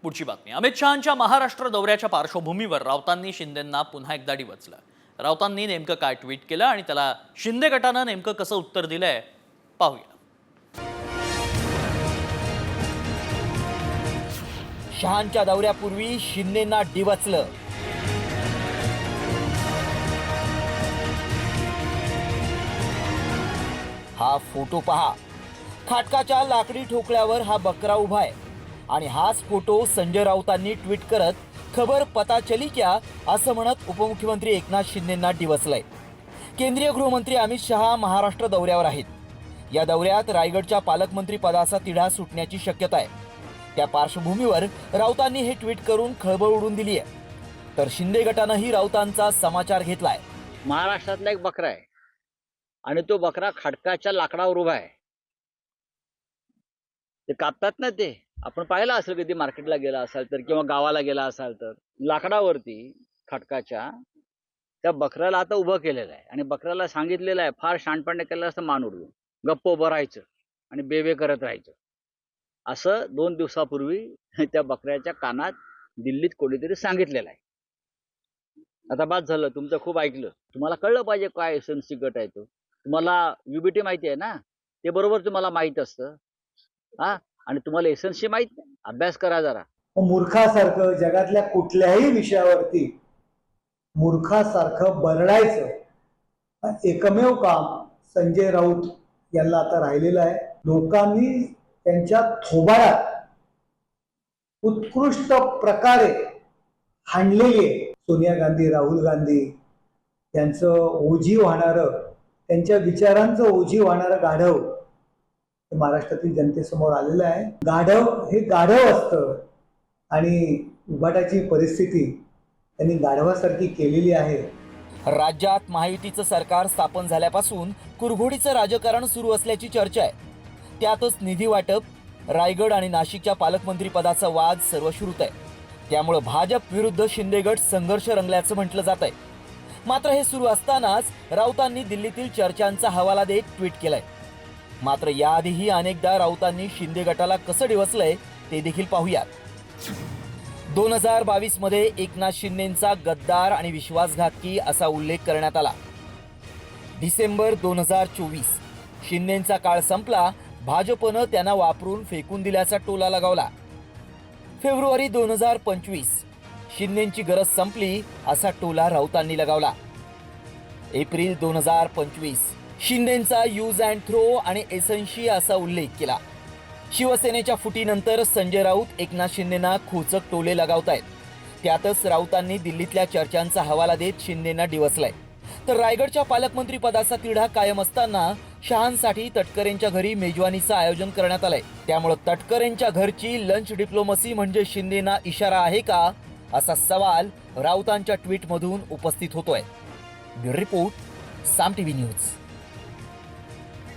पुढची बातमी. अमित शहांच्या महाराष्ट्र दौऱ्याच्या पार्श्वभूमीवर राऊतांनी शिंदेंना पुन्हा एकदा डिवचलं. राऊतांनी नेमकं काय ट्विट केलं आणि त्याला शिंदे गटानं नेमकं कसं उत्तर दिलंय पाहूया. शहांच्या दौऱ्यापूर्वी शिंदेंना डिवचलं. हा फोटो पहा. खाटकाच्या लाकडी ठोकळ्यावर हा बकरा उभा आहे आणि हाच फोटो संजय राऊतांनी ट्विट करत खबर पता चली क्या असं म्हणत उपमुख्यमंत्री एकनाथ शिंदेंना डिवचलंय. केंद्रीय गृहमंत्री अमित शहा महाराष्ट्र दौऱ्यावर आहेत. या दौऱ्यात रायगडच्या पालकमंत्री पदाचा तिढा सुटण्याची शक्यता आहे. त्या पार्श्वभूमीवर राऊतांनी हे ट्विट करून खळबळ उडून दिली आहे. तर शिंदे गटानंही राऊतांचा समाचार घेतलाय. महाराष्ट्रातला एक बकरा आहे आणि तो बकरा खडकाच्या लाकडावर उभा आहे. ते कापतात ना, ते आपण पाहिलं असेल कधी मार्केटला गेला असाल तर किंवा गावाला गेला असाल तर लाकडावरती खडकाच्या त्या बकऱ्याला आता उभं केलेलं आहे आणि बकऱ्याला सांगितलेलं आहे फार शहाणपणे केलं असं मान उडवून गप्प उभं राहायचं आणि बेबे करत राहायचं. असं 2 दिवसापूर्वी त्या बकऱ्याच्या कानात दिल्लीत कोणीतरी सांगितलेलं आहे. आता बाद झालं, तुमचं खूप ऐकलं. तुम्हाला कळलं पाहिजे काय एसएनसी गट आहे तो. तुम्हाला युबीटी माहिती आहे ना, ते बरोबर तुम्हाला माहित असतं. हा, आणि तुम्हाला एसएनसी माहित नाही. अभ्यास करा जरा. मूर्खासारखं जगातल्या कुठल्याही विषयावरती मूर्खासारखं बरडायचं एकमेव काम संजय राऊत यांना आता राहिलेलं आहे. लोकांनी त्यांच्या थोबाडात उत्कृष्ट प्रकारे हाणलेली आहे. सोनिया गांधी, राहुल गांधी यांचं ओझी वाहणारं, त्यांच्या विचारांचं ओझी वाहणारं गाढव महाराष्ट्रातील जनतेसमोर आलेलं आहे. गाढव हे गाढव असतं आणि उभाटाची परिस्थिती त्यांनी गाढवासारखी केलेली आहे. राज्यात महायुतीचं सरकार स्थापन झाल्यापासून कुरघोडीचं राजकारण सुरू असल्याची चर्चा आहे. त्यातच निधी वाटप, रायगड आणि नाशिकच्या पालकमंत्री पदाचा वाद सर्वश्रुत आहे. त्यामुळे भाजप विरुद्ध शिंदे गट संघर्ष रंगल्याचं म्हटलं जात आहे. मात्र हे सुरू असतानाच राऊतांनी दिल्लीतील चर्चांचा हवाला देत ट्विट केलंय. मात्र याआधीही अनेकदा राऊतांनी शिंदे गटाला कसं डिवचलंय ते देखील पाहूयात. 2022 मध्ये एकनाथ शिंदेंचा गद्दार आणि विश्वासघातकी असा उल्लेख करण्यात आला. डिसेंबर 2024 शिंदेंचा काळ संपला. भाजपनं त्यांना वापरून फेकून दिल्याचा टोला लगावला. फेब्रुवारी 2025 शिंदेंची गरज संपली असा टोला राऊतांनी लगावला. एप्रिल 2025 शिंदेंचा यूज अँड थ्रो आणि एसएनसी असा उल्लेख केला. शिवसेनेच्या फुटीनंतर संजय राऊत एकनाथ शिंदेंना खोचक टोले लगावतायत. त्यातच राऊतांनी दिल्लीतल्या चर्चांचा हवाला देत शिंदेंना डिवचलाय. तर रायगडच्या पालकमंत्री पदाचा तिढा कायम असताना शहांसाठी तटकरेंच्या घरी मेजवानीचं आयोजन करण्यात आलंय. त्यामुळे तटकरेंच्या घरची लंच डिप्लोमसी म्हणजे शिंदेंना इशारा आहे का, असा सवाल राऊतांच्या ट्विटमधून उपस्थित होतोय. ब्युरो रिपोर्ट, साम टीव्ही न्यूज.